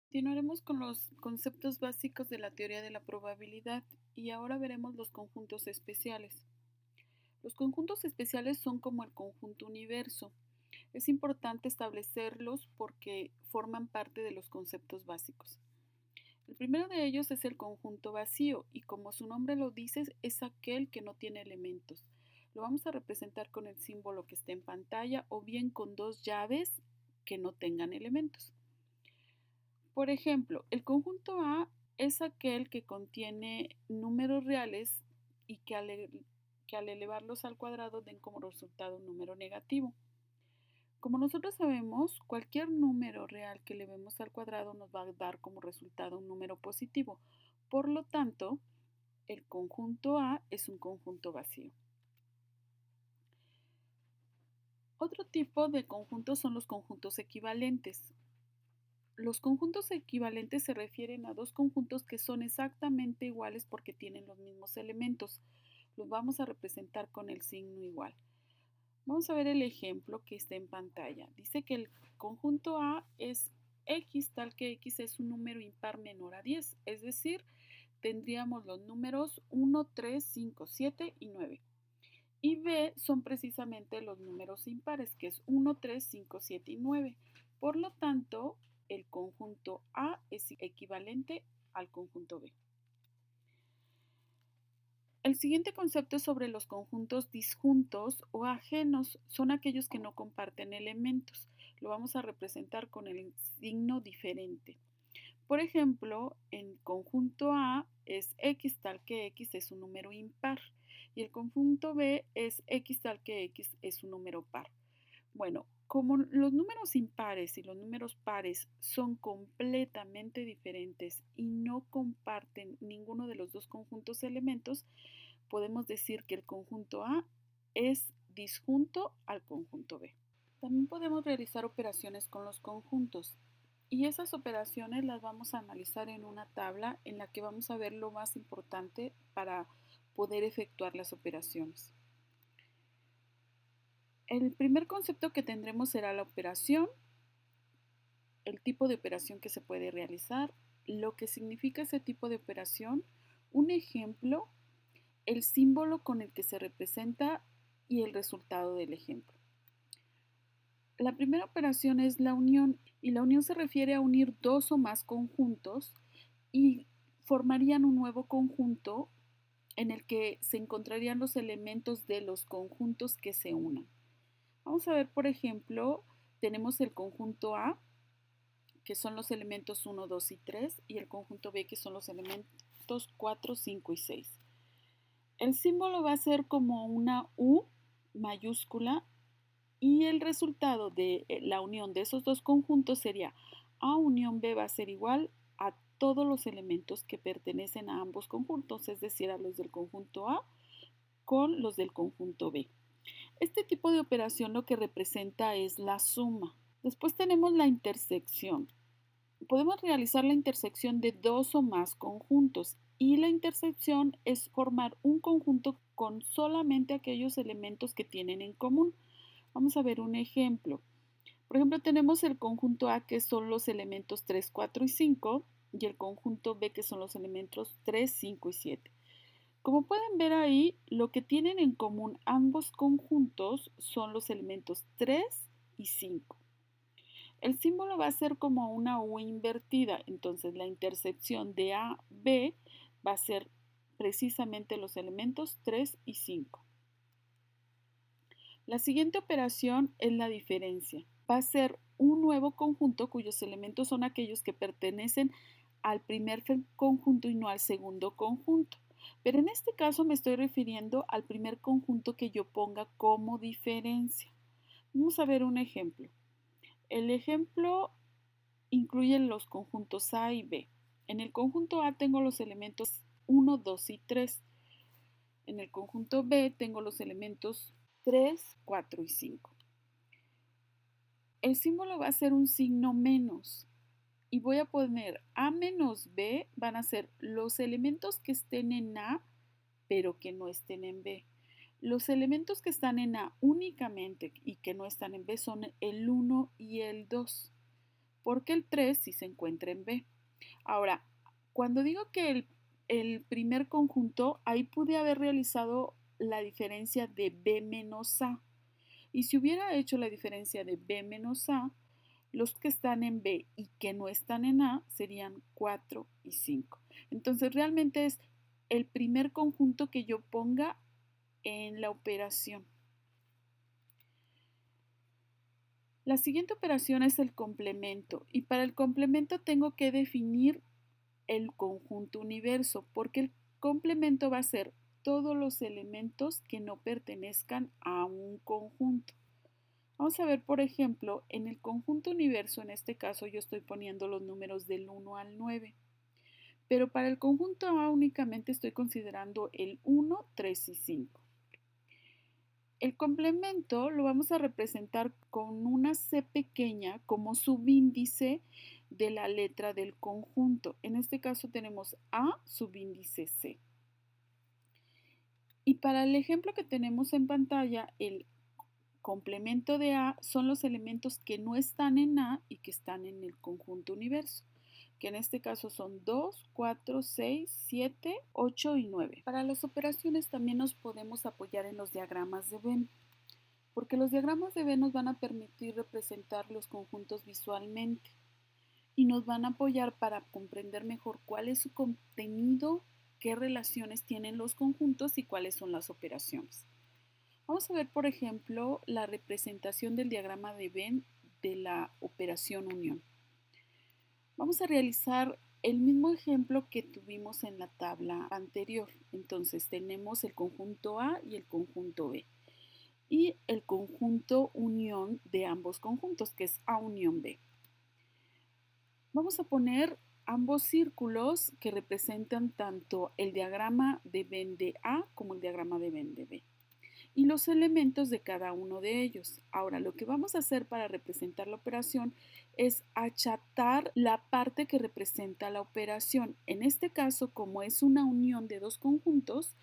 Continuaremos con los conceptos básicos de la teoría de la probabilidad y ahora veremos los conjuntos especiales. Los conjuntos especiales son como el conjunto universo. Es importante establecerlos porque forman parte de los conceptos básicos. El primero de ellos es el conjunto vacío y como su nombre lo dice es aquel que no tiene elementos. Lo vamos a representar con el símbolo que está en pantalla o bien con dos llaves que no tengan elementos. Por ejemplo, el conjunto A es aquel que contiene números reales y que al elevarlos al cuadrado den como resultado un número negativo. Como nosotros sabemos, cualquier número real que elevemos al cuadrado nos va a dar como resultado un número positivo. Por lo tanto, el conjunto A es un conjunto vacío. Otro tipo de conjuntos son los conjuntos equivalentes. Los conjuntos equivalentes se refieren a dos conjuntos que son exactamente iguales porque tienen los mismos elementos. Los vamos a representar con el signo igual. Vamos a ver el ejemplo que está en pantalla. Dice que el conjunto A es X tal que X es un número impar menor a 10, es decir, tendríamos los números 1, 3, 5, 7 y 9. Y B son precisamente los números impares, que es 1, 3, 5, 7 y 9. Por lo tanto, el conjunto A es equivalente al conjunto B. El siguiente concepto es sobre los conjuntos disjuntos o ajenos. Son aquellos que no comparten elementos. Lo vamos a representar con el signo diferente. Por ejemplo, en conjunto A es X tal que X es un número impar y el conjunto B es X tal que X es un número par. Bueno, como los números impares y los números pares son completamente diferentes y no comparten ninguno de los dos conjuntos elementos, podemos decir que el conjunto A es disjunto al conjunto B. También podemos realizar operaciones con los conjuntos y esas operaciones las vamos a analizar en una tabla en la que vamos a ver lo más importante para poder efectuar las operaciones. El primer concepto que tendremos será la operación, el tipo de operación que se puede realizar, lo que significa ese tipo de operación, un ejemplo, el símbolo con el que se representa y el resultado del ejemplo. La primera operación es la unión y la unión se refiere a unir dos o más conjuntos y formarían un nuevo conjunto en el que se encontrarían los elementos de los conjuntos que se unan. Vamos a ver, por ejemplo, tenemos el conjunto A, que son los elementos 1, 2 y 3, y el conjunto B, que son los elementos 4, 5 y 6. El símbolo va a ser como una U mayúscula y el resultado de la unión de esos dos conjuntos sería A unión B va a ser igual a todos los elementos que pertenecen a ambos conjuntos, es decir, a los del conjunto A con los del conjunto B. Este tipo de operación lo que representa es la suma. Después tenemos la intersección. Podemos realizar la intersección de dos o más conjuntos y la intersección es formar un conjunto con solamente aquellos elementos que tienen en común. Vamos a ver un ejemplo. Por ejemplo, tenemos el conjunto A que son los elementos 3, 4 y 5 y el conjunto B que son los elementos 3, 5 y 7. Como pueden ver ahí, lo que tienen en común ambos conjuntos son los elementos 3 y 5. El símbolo va a ser como una U invertida, entonces la intersección de A, B va a ser precisamente los elementos 3 y 5. La siguiente operación es la diferencia. Va a ser un nuevo conjunto cuyos elementos son aquellos que pertenecen al primer conjunto y no al segundo conjunto. Pero en este caso me estoy refiriendo al primer conjunto que yo ponga como diferencia. Vamos a ver un ejemplo. El ejemplo incluye los conjuntos A y B. En el conjunto A tengo los elementos 1, 2 y 3. En el conjunto B tengo los elementos 3, 4 y 5. El símbolo va a ser un signo menos y voy a poner A menos B van a ser los elementos que estén en A pero que no estén en B. Los elementos que están en A únicamente y que no están en B son el 1 y el 2. porque el 3 sí se encuentra en B. Ahora, cuando digo que el primer conjunto, ahí pude haber realizado la diferencia de B menos A. Y si hubiera hecho la diferencia de B menos A, los que están en B y que no están en A serían 4 y 5. Entonces realmente es el primer conjunto que yo ponga en la operación. La siguiente operación es el complemento y para el complemento tengo que definir el conjunto universo porque el complemento va a ser todos los elementos que no pertenezcan a un conjunto. Vamos a ver, por ejemplo, en el conjunto universo, en este caso yo estoy poniendo los números del 1 al 9, pero para el conjunto A únicamente estoy considerando el 1, 3 y 5. El complemento lo vamos a representar con una C pequeña como subíndice de la letra del conjunto. En este caso tenemos A subíndice C. Y para el ejemplo que tenemos en pantalla, el complemento de A son los elementos que no están en A y que están en el conjunto universo, que en este caso son 2, 4, 6, 7, 8 y 9. Para las operaciones también nos podemos apoyar en los diagramas de Venn, porque los diagramas de Venn nos van a permitir representar los conjuntos visualmente y nos van a apoyar para comprender mejor cuál es su contenido, qué relaciones tienen los conjuntos y cuáles son las operaciones. Vamos a ver, por ejemplo, la representación del diagrama de Venn de la operación unión. Vamos a realizar el mismo ejemplo que tuvimos en la tabla anterior. Entonces tenemos el conjunto A y el conjunto B. Y el conjunto unión de ambos conjuntos, que es A unión B. Vamos a poner ambos círculos que representan tanto el diagrama de Venn de A como el diagrama de Venn de B y los elementos de cada uno de ellos. Ahora, lo que vamos a hacer para representar la operación es achatar la parte que representa la operación. En este caso, como es una unión de dos conjuntos,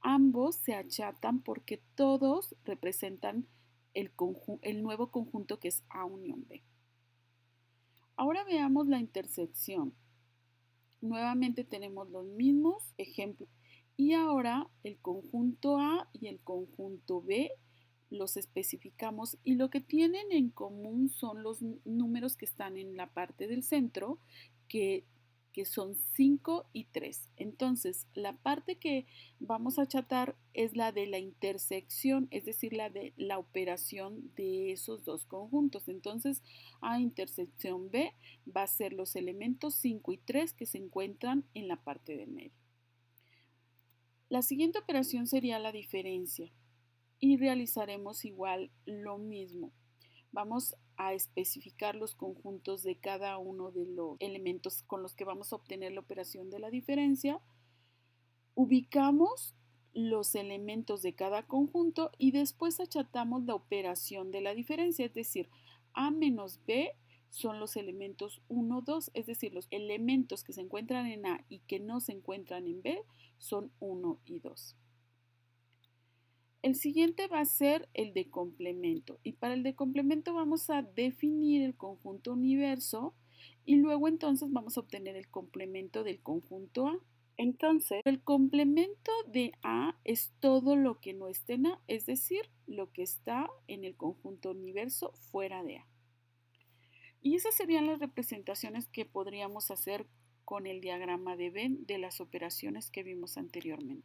ambos se achatan porque todos representan el nuevo conjunto que es A unión B. Ahora veamos la intersección. Nuevamente tenemos los mismos ejemplos. Y ahora el conjunto A y el conjunto B los especificamos y lo que tienen en común son los números que están en la parte del centro, que son 5 y 3. Entonces, la parte que vamos a achatar es la de la intersección, es decir, la de la operación de esos dos conjuntos. Entonces, A intersección B va a ser los elementos 5 y 3 que se encuentran en la parte del medio. La siguiente operación sería la diferencia y realizaremos igual lo mismo. Vamos a especificar los conjuntos de cada uno de los elementos con los que vamos a obtener la operación de la diferencia. Ubicamos los elementos de cada conjunto y después achatamos la operación de la diferencia, es decir, A menos B son los elementos 1, 2, es decir, los elementos que se encuentran en A y que no se encuentran en B son 1 y 2. El siguiente va a ser el de complemento y para el de complemento vamos a definir el conjunto universo y luego entonces vamos a obtener el complemento del conjunto A. Entonces, el complemento de A es todo lo que no esté en A, es decir, lo que está en el conjunto universo fuera de A. Y esas serían las representaciones que podríamos hacer con el diagrama de Venn de las operaciones que vimos anteriormente.